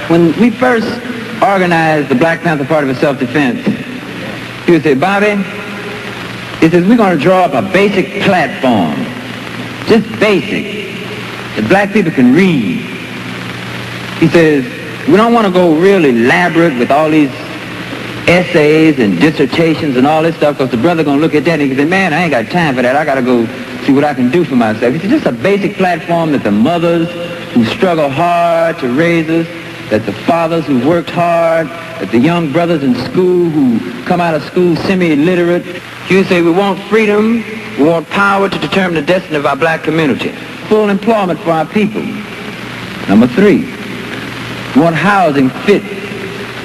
When we first organized the Black Panther Party for Self-Defense, he would say, Bobby, he says, we're going to draw up a basic platform, just basic, that black people can read. He says, we don't want to go real elaborate with all these essays and dissertations and all this stuff, because the brother going to look at that and he say, man, I ain't got time for that. I got to go see what I can do for myself. He said, just a basic platform that the mothers who struggle hard to raise us, that the fathers who worked hard, that the young brothers in school who come out of school semi-illiterate. He would say, we want freedom, we want power to determine the destiny of our black community. Full employment for our people. Number 3, we want housing fit,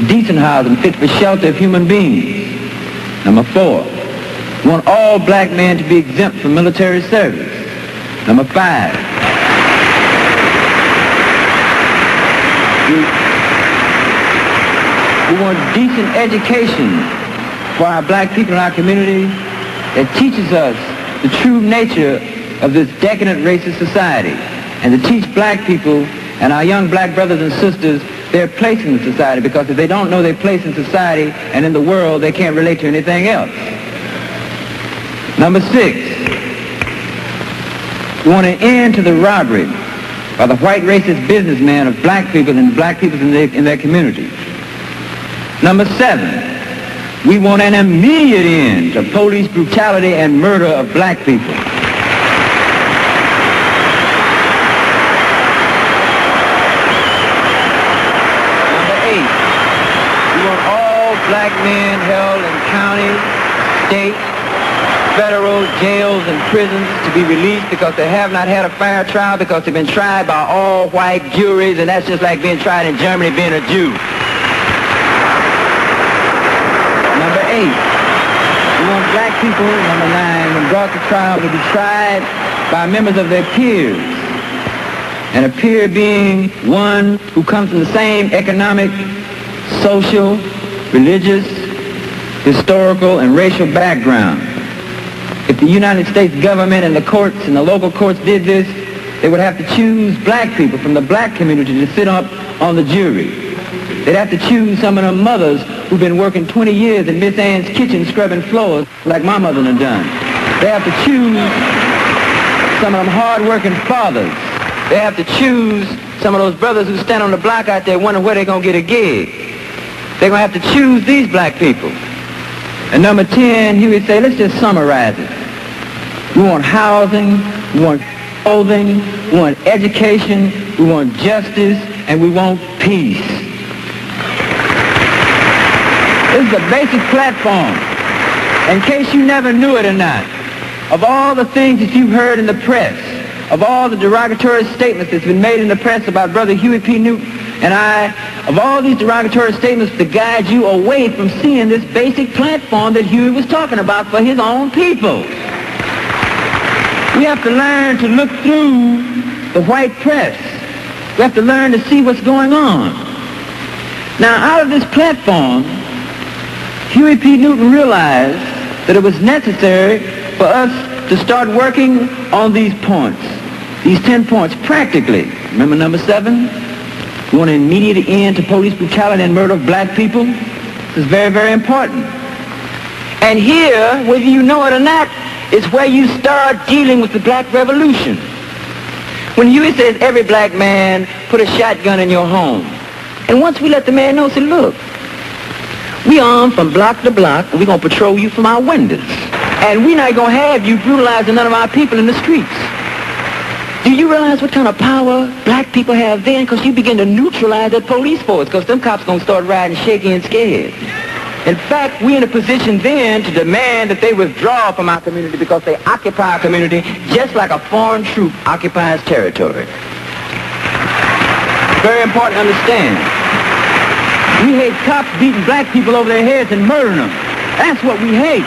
decent housing fit for shelter of human beings. Number 4, we want all black men to be exempt from military service. Number 5, we want decent education for our black people in our community that teaches us the true nature of this decadent racist society, and to teach black people and our young black brothers and sisters their place in the society, because if they don't know their place in society and in the world, they can't relate to anything else. Number 6, we want an end to the robbery by the white racist businessmen of black people and black people in their communities. Number 7, we want an immediate end to police brutality and murder of black people. Number 8, we want all black men held in county, state, federal jails and prisons to be released because they have not had a fair trial, because they've been tried by all white juries, and that's just like being tried in Germany being a Jew. Number 8, we want black people, number 9, when brought to trial, to be tried by members of their peers. And a peer being one who comes from the same economic, social, religious, historical, and racial background. If the United States government and the courts and the local courts did this, they would have to choose black people from the black community to sit up on the jury. They'd have to choose some of the mothers who've been working 20 years in Miss Ann's kitchen scrubbing floors like my mother done done. They have to choose some of them hard-working fathers. They have to choose some of those brothers who stand on the block out there wondering where they're going to get a gig. They're going to have to choose these black people. And number 10, he would say, let's just summarize it. We want housing, we want clothing, we want education, we want justice, and we want peace. This is a basic platform. In case you never knew it or not, of all the things that you've heard in the press, of all the derogatory statements that's been made in the press about Brother Huey P. Newton and I, of all these derogatory statements to guide you away from seeing this basic platform that Huey was talking about for his own people. We have to learn to look through the white press. We have to learn to see what's going on. Now, out of this platform, Huey P. Newton realized that it was necessary for us to start working on these points, these 10 points practically. Remember number 7? We want an immediate end to police brutality and murder of black people. This is very, very important. And here, whether you know it or not, is where you start dealing with the black revolution. When Huey says every black man put a shotgun in your home, and once we let the man know, say, look, we armed from block to block, and we're going to patrol you from our windows. And we're not going to have you brutalizing none of our people in the streets. Do you realize what kind of power black people have then? Because you begin to neutralize that police force, because them cops going to start riding shaky and scared. In fact, we're in a position then to demand that they withdraw from our community because they occupy our community just like a foreign troop occupies territory. Very important to understand. We hate cops beating black people over their heads and murdering them. That's what we hate.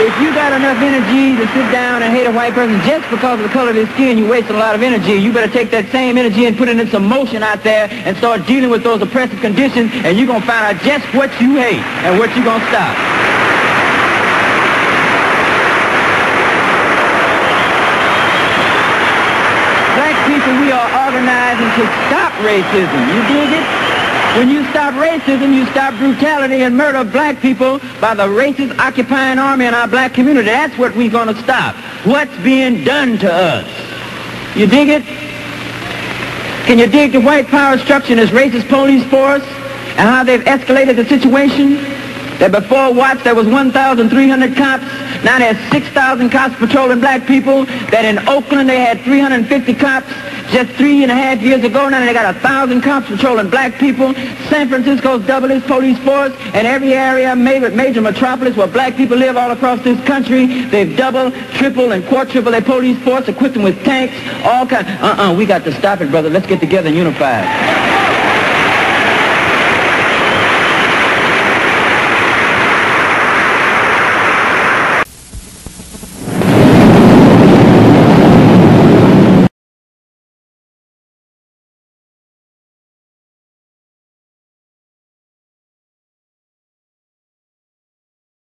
If you got enough energy to sit down and hate a white person just because of the color of his skin, you wasted a lot of energy. You better take that same energy and put it in some motion out there and start dealing with those oppressive conditions, and you're going to find out just what you hate and what you're going to stop. people, we are organizing to stop racism. You dig it? When you stop racism, you stop brutality and murder of black people by the racist occupying army in our black community. That's what we're going to stop. What's being done to us? You dig it? Can you dig the white power structure in this racist police force and how they've escalated the situation? That before Watts there was 1,300 cops. Now there's 6,000 cops patrolling black people. That in Oakland they had 350 cops just 3.5 years ago. Now they got 1,000 cops patrolling black people. San Francisco's doubled its police force. And every area, major metropolis where black people live all across this country, they've doubled, tripled, and quadrupled their police force, equipped them with tanks, all kinds. We got to stop it, brother. Let's get together and unify.